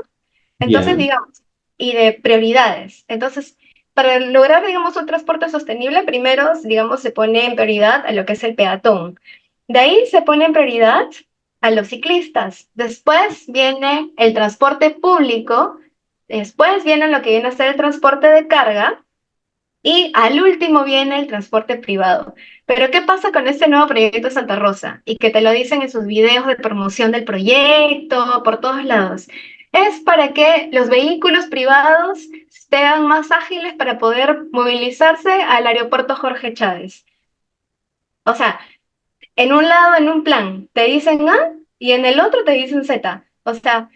Entonces, Ya. digamos, y de prioridades. Entonces, para lograr, digamos, un transporte sostenible, primero, digamos, se pone en prioridad a lo que es el peatón. De ahí se pone en prioridad a los ciclistas. Después viene el transporte público. Después viene lo que viene a ser el transporte de carga. Y al último viene el transporte privado. Pero ¿qué pasa con este nuevo proyecto Santa Rosa? Y que te lo dicen en sus videos de promoción del proyecto, por todos lados. Es para que los vehículos privados sean más ágiles para poder movilizarse al aeropuerto Jorge Chávez. O sea, en un lado, en un plan, te dicen A y en el otro te dicen Z. O sea,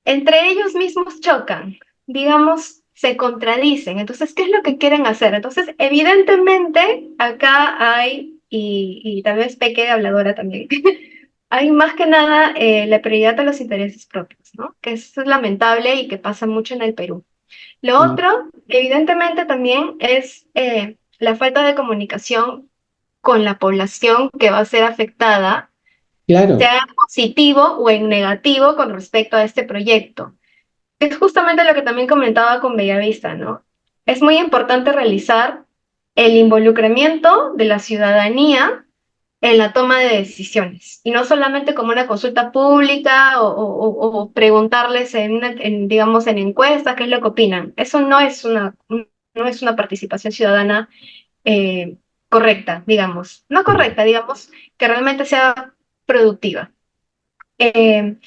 entre ellos mismos chocan, digamos, se contradicen. Entonces, ¿qué es lo que quieren hacer? Entonces, evidentemente, acá hay, y tal vez peque de habladora también, hay más que nada la prioridad a los intereses propios, ¿no? Que es lamentable y que pasa mucho en el Perú. Lo Ah, otro, evidentemente, también es la falta de comunicación con la población que va a ser afectada, claro, sea en positivo o en negativo con respecto a este proyecto. Es justamente lo que también comentaba con Bellavista, ¿no? Es muy importante realizar el involucramiento de la ciudadanía en la toma de decisiones y no solamente como una consulta pública o preguntarles digamos, en encuestas qué es lo que opinan. Eso no es una participación ciudadana eh, correcta, digamos. No correcta, digamos, que realmente sea productiva. Eh,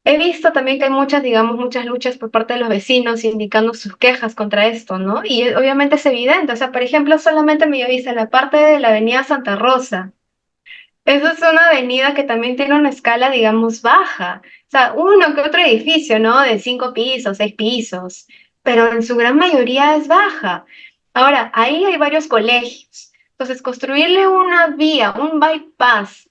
He visto también que hay muchas, digamos, muchas luchas por parte de los vecinos indicando sus quejas contra esto, ¿no? Y obviamente es evidente, o sea, por ejemplo, solamente me avisa la parte de la avenida Santa Rosa. Esa es una avenida que también tiene una escala, digamos, baja. O sea, uno que otro edificio, ¿no? De 5 pisos, 6 pisos, pero en su gran mayoría es baja. Ahora, ahí hay varios colegios. Entonces, construirle una vía, un bypass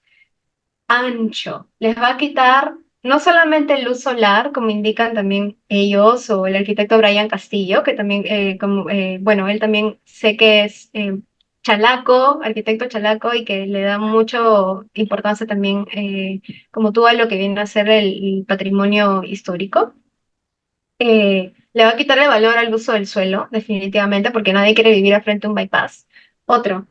ancho. Les va a quitar no solamente luz solar, como indican también ellos o el arquitecto Brian Castillo, que también, bueno, él también sé que es chalaco, arquitecto chalaco, y que le da mucho importancia también, como tú, a lo que viene a ser el patrimonio histórico. Le va a quitar el valor al uso del suelo, definitivamente, porque nadie quiere vivir al frente de un bypass. Otro,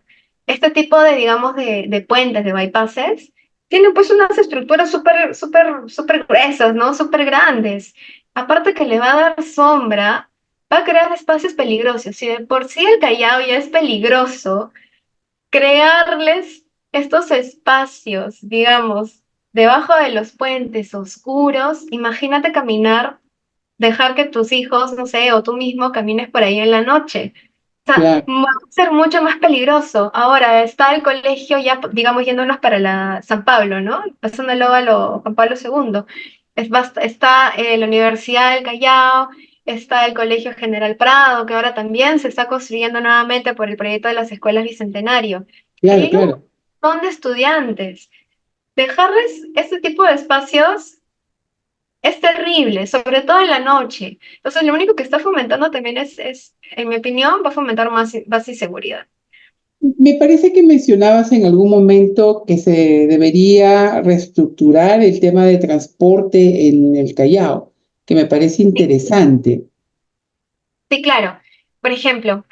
este tipo de, digamos, de puentes, de bypasses, tienen pues unas estructuras súper gruesas, ¿no? Súper grandes. Aparte que le va a dar sombra, va a crear espacios peligrosos. Si de por sí el Callao ya es peligroso, crearles estos espacios, digamos, debajo de los puentes oscuros, imagínate caminar, dejar que tus hijos, no sé, o tú mismo camines por ahí en la noche. O sea, claro, va a ser mucho más peligroso. Ahora está el colegio ya, digamos, yéndonos para la San Pablo, ¿no? Pasándolo a lo Juan Pablo II. Está la Universidad del Callao, está el Colegio General Prado, que ahora también se está construyendo nuevamente por el proyecto de las escuelas Bicentenario. Ahí claro, hay un claro. montón de estudiantes. Dejarles este tipo de espacios es terrible, sobre todo en la noche. Entonces, lo único que está fomentando también en mi opinión, va a fomentar más inseguridad. Me parece que mencionabas en algún momento que se debería reestructurar el tema de transporte en el Callao, que me parece Sí, interesante. sí, claro. Por ejemplo,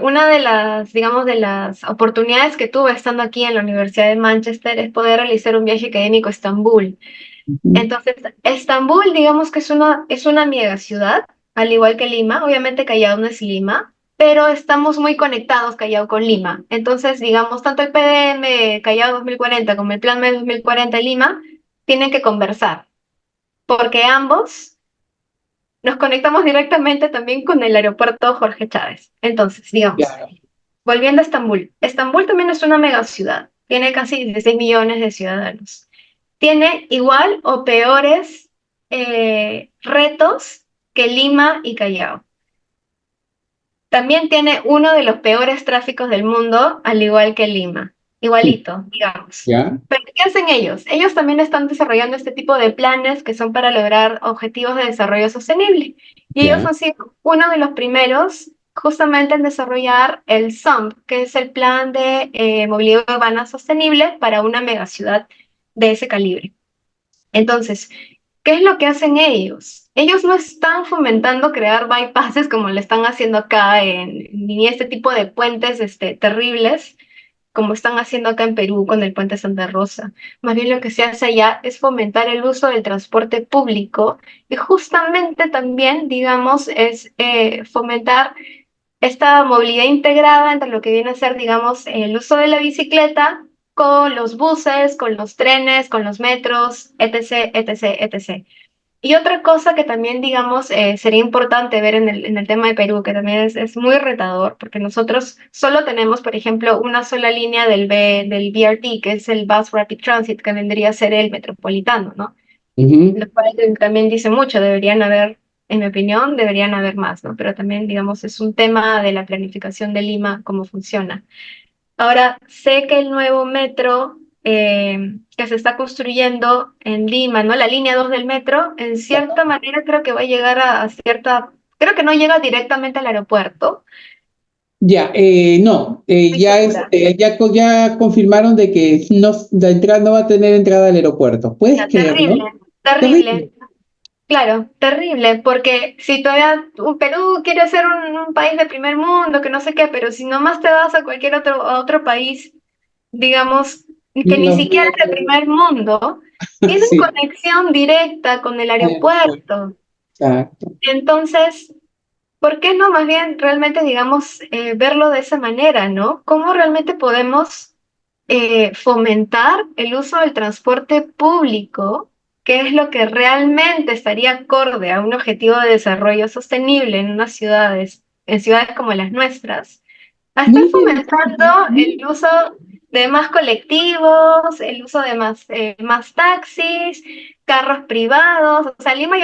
una de las, digamos, de las oportunidades que tuve estando aquí en la Universidad de Manchester es poder realizar un viaje académico a Estambul. Ujú. Entonces, Estambul, digamos que es una mega ciudad, al igual que Lima. Obviamente Callao no es Lima, pero estamos muy conectados Callao con Lima. Entonces, digamos, tanto el PDM Callao 2040 como el Plan M 2040 Lima tienen que conversar, porque ambos nos conectamos directamente también con el aeropuerto Jorge Chávez. Entonces, digamos, Claro, volviendo a Estambul. Estambul también es una mega ciudad, tiene casi 16 millones de ciudadanos. Tiene igual o peores retos que Lima y Callao. También tiene uno de los peores tráficos del mundo, al igual que Lima. Igualito, digamos. ya, Pero ¿qué hacen ellos? Ellos también están desarrollando este tipo de planes que son para lograr objetivos de desarrollo sostenible. Y ellos ya, han sido uno de los primeros justamente en desarrollar el SUMP, que es el Plan de Movilidad Urbana Sostenible para una megaciudad de ese calibre. Entonces, ¿qué es lo que hacen ellos? Ellos no están fomentando crear bypasses como lo están haciendo acá, ni este tipo de puentes terribles como están haciendo acá en Perú con el puente Santa Rosa. Más bien lo que se hace allá es fomentar el uso del transporte público y justamente también, digamos, es fomentar esta movilidad integrada entre lo que viene a ser, digamos, el uso de la bicicleta con los buses, con los trenes, con los metros, etc., etc., etc. Y otra cosa que también, digamos, sería importante ver en el tema de Perú, que también es muy retador, porque nosotros solo tenemos, por ejemplo, una sola línea del BRT, que es el Bus Rapid Transit, que vendría a ser el metropolitano, ¿no? Ujú. Lo cual también dice mucho, deberían haber, en mi opinión, deberían haber más, ¿no? Pero también, digamos, es un tema de la planificación de Lima, cómo funciona. Ahora, sé que el nuevo metro que se está construyendo en Lima, ¿no? La línea 2 del metro, en cierta manera creo que va a llegar a cierta, creo que no llega directamente al aeropuerto, Ya, no, estoy segura. ya confirmaron de que no, la entrada no va a tener entrada al aeropuerto. ¿Puedes Ya, terrible, creerlo? terrible. Terrible. Claro, terrible, porque si todavía Perú quiere ser un país de primer mundo, que no sé qué, pero si nomás te vas a cualquier otro país, digamos, que ni No, siquiera es de primer mundo, tienen sí, conexión directa con el al aeropuerto. aeropuerto. Exacto. Entonces, ¿por qué no más bien realmente, digamos, verlo de esa manera, ¿no? ¿Cómo realmente podemos fomentar el uso del transporte público, que es lo que realmente estaría acorde a un objetivo de desarrollo sostenible en unas ciudades, en ciudades como las nuestras, a Muy estar fomentando interesante. el uso de más colectivos, el uso de más taxis, carros privados? O sea, Lima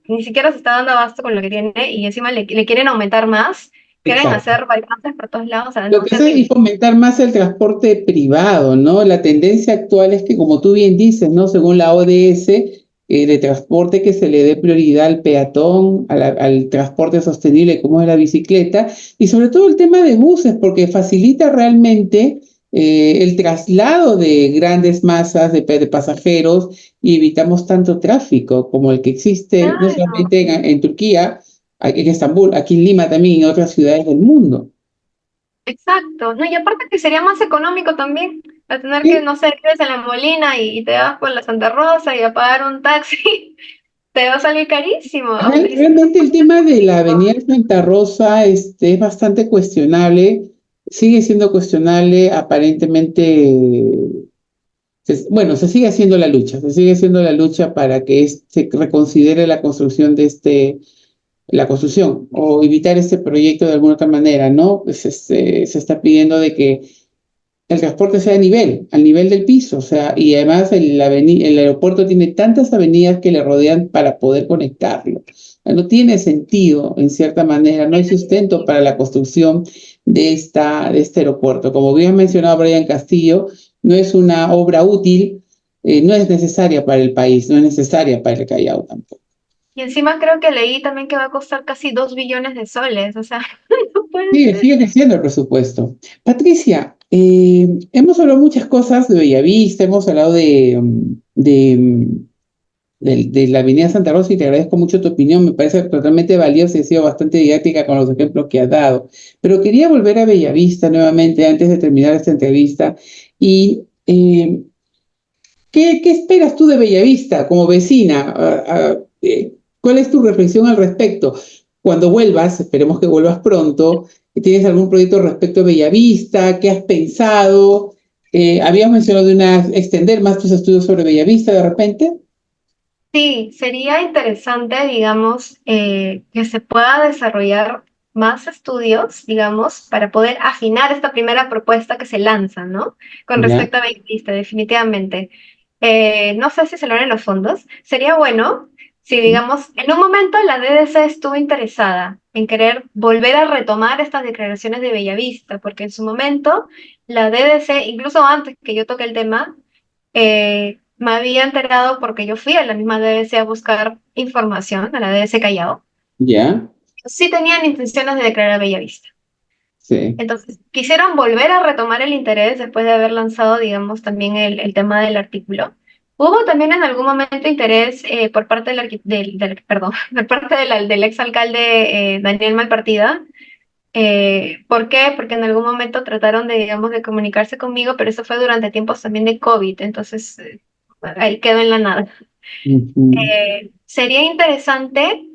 ni siquiera se está dando abasto con lo que tiene y encima le quieren aumentar más, quieren Exacto. hacer bypasses por todos lados, o sea, Lo no, que hace es terrible. fomentar más el transporte privado, ¿no? La tendencia actual es que, como tú bien dices, ¿no? Según la ODS, de transporte que se le dé prioridad al peatón, al transporte sostenible como es la bicicleta, y sobre todo el tema de buses, porque facilita realmente el traslado de grandes masas de pasajeros y evitamos tanto tráfico como el que existe no Claro, solamente en Turquía, en Estambul, aquí en Lima también y en otras ciudades del mundo. exacto. No, y aparte que sería más económico también, a tener que, Sí. no sé, vives en La Molina y te vas por la Santa Rosa y a pagar un taxi, te va a salir carísimo. A utilizar Realmente el tema de la público. Avenida Santa Rosa es bastante cuestionable, sigue siendo cuestionable, aparentemente, bueno, se sigue haciendo la lucha, se sigue haciendo la lucha para que se reconsidere la construcción la construcción o evitar este proyecto de alguna otra manera, ¿no? Pues se está pidiendo de que el transporte sea a al nivel del piso, o sea, y además el aeropuerto tiene tantas avenidas que le rodean para poder conectarlo. No tiene sentido, en cierta manera, no hay sustento para la construcción de este aeropuerto. Como bien ha mencionado Brian Castillo, no es una obra útil, no es necesaria para el país, no es necesaria para el Callao tampoco. Y encima creo que leí también que va a costar casi 2 billones de soles, o sea, no puede ser. Sigue creciendo el presupuesto. Patricia, hemos hablado muchas cosas de Bellavista, hemos hablado de la Avenida Santa Rosa y te agradezco mucho tu opinión, me parece totalmente valiosa y ha sido bastante didáctica con los ejemplos que has dado. Pero quería volver a Bellavista nuevamente antes de terminar esta entrevista y ¿qué esperas tú de Bellavista como vecina? ¿Cuál es tu reflexión al respecto? Cuando vuelvas, esperemos que vuelvas pronto, ¿tienes algún proyecto respecto a Bellavista? ¿Qué has pensado? ¿Habías mencionado de extender más tus estudios sobre Bellavista de repente? Sí, sería interesante, digamos, que se pueda desarrollar más estudios, digamos, para poder afinar esta primera propuesta que se lanza, ¿no? Con Ya, respecto a Bellavista, definitivamente. No sé si se logran los fondos. Sería bueno si, digamos, en un momento la DDC estuvo interesada en querer volver a retomar estas declaraciones de Bellavista, porque en su momento la DDC, incluso antes que yo toque el tema, me había enterado porque yo fui a la misma DDC a buscar información, a la DDC Callao. ya, Sí tenían intenciones de declarar a Bellavista. sí. Entonces, quisieron volver a retomar el interés después de haber lanzado, digamos, también el tema del artículo. Hubo también en algún momento interés por parte perdón, por parte del exalcalde Daniel Malpartida. ¿Por qué? Porque en algún momento trataron de, digamos, de comunicarse conmigo, pero eso fue durante tiempos también de COVID, entonces ahí quedó en la nada. Ujú. Sería interesante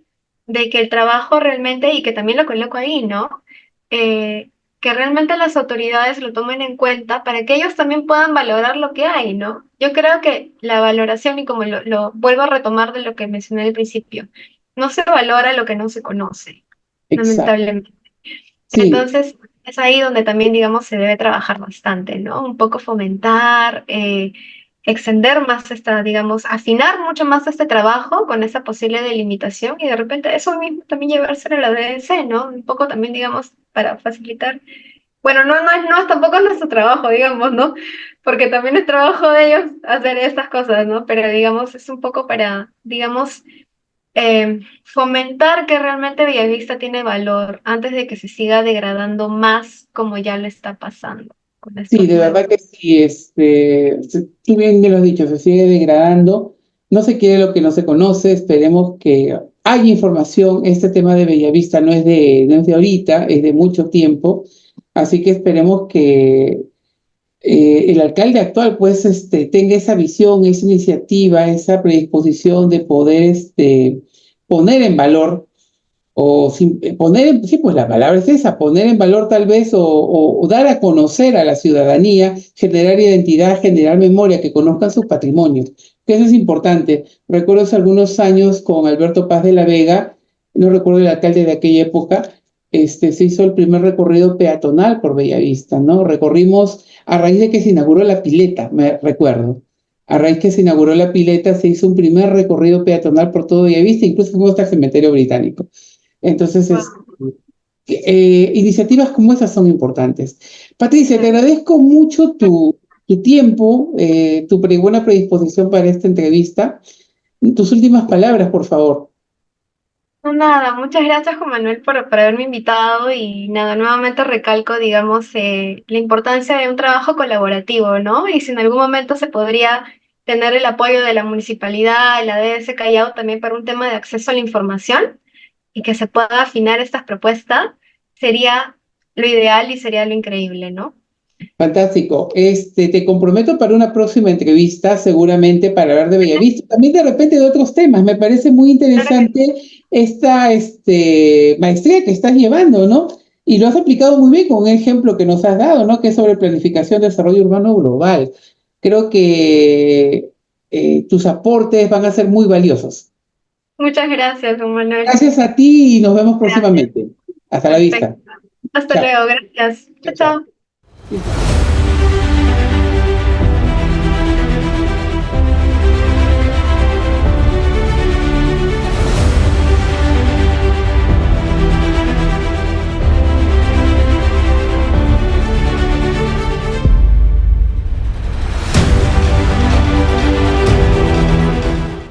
de que el trabajo realmente, y que también lo coloco ahí, ¿no? Que realmente las autoridades lo tomen en cuenta para que ellos también puedan valorar lo que hay, ¿no? Yo creo que la valoración, y como lo vuelvo a retomar de lo que mencioné al principio, no se valora lo que no se conoce, Exacto. lamentablemente. Sí, Entonces, es ahí donde también, digamos, se debe trabajar bastante, ¿no? Un poco fomentar, extender más digamos, afinar mucho más este trabajo con esa posible delimitación y de repente eso mismo también llevárselo a la DNC, ¿no? Un poco también, digamos, para facilitar. Bueno, no es tampoco nuestro trabajo, digamos, ¿no? Porque también es trabajo de ellos hacer estas cosas, ¿no? Pero, digamos, es un poco para, digamos, fomentar que realmente Bellavista tiene valor antes de que se siga degradando más como ya le está pasando con sí, estos de nuevos. verdad que sí, tú bien me lo has dicho, se sigue degradando, no se quiere lo que no se conoce, esperemos que haya información, este tema de Bellavista no es de ahorita, es de mucho tiempo, así que esperemos que el alcalde actual pues tenga esa visión, esa iniciativa, esa predisposición de poder poner en valor sí, pues la palabra es esa, poner en valor tal vez o dar a conocer a la ciudadanía, generar identidad, generar memoria, que conozcan sus patrimonios, que eso es importante. Recuerdo hace algunos años con Alberto Paz de la Vega, no recuerdo el alcalde de aquella época, se hizo el primer recorrido peatonal por Bellavista, ¿no? Recorrimos a raíz de que se inauguró la pileta, me recuerdo. A raíz que se inauguró la pileta, se hizo un primer recorrido peatonal por todo Bellavista, incluso fuimos hasta el cementerio británico. Entonces, iniciativas como esas son importantes. Patricia, te agradezco mucho tu tiempo, buena predisposición para esta entrevista. Tus últimas palabras, por favor. No, nada, muchas gracias Juan Manuel por haberme invitado y nada, nuevamente recalco, digamos, la importancia de un trabajo colaborativo, ¿no? Y si en algún momento se podría tener el apoyo de la municipalidad, la DS Callao también para un tema de acceso a la información y que se pueda afinar estas propuestas, sería lo ideal y sería lo increíble, ¿no? Fantástico. Te comprometo para una próxima entrevista, seguramente para hablar de Bellavista, también de repente de otros temas. Me parece muy Claro que interesante esta maestría que estás llevando, ¿no? Y lo has aplicado muy bien con un ejemplo que nos has dado, ¿no? Que es sobre planificación de desarrollo urbano global. Creo que tus aportes van a ser muy valiosos. muchas gracias, Juan Manuel. Gracias a ti y nos vemos Gracias. próximamente. Hasta la vista. Perfecto. Hasta Chao. luego, gracias. Chao, Chao, chao. chao. Listo.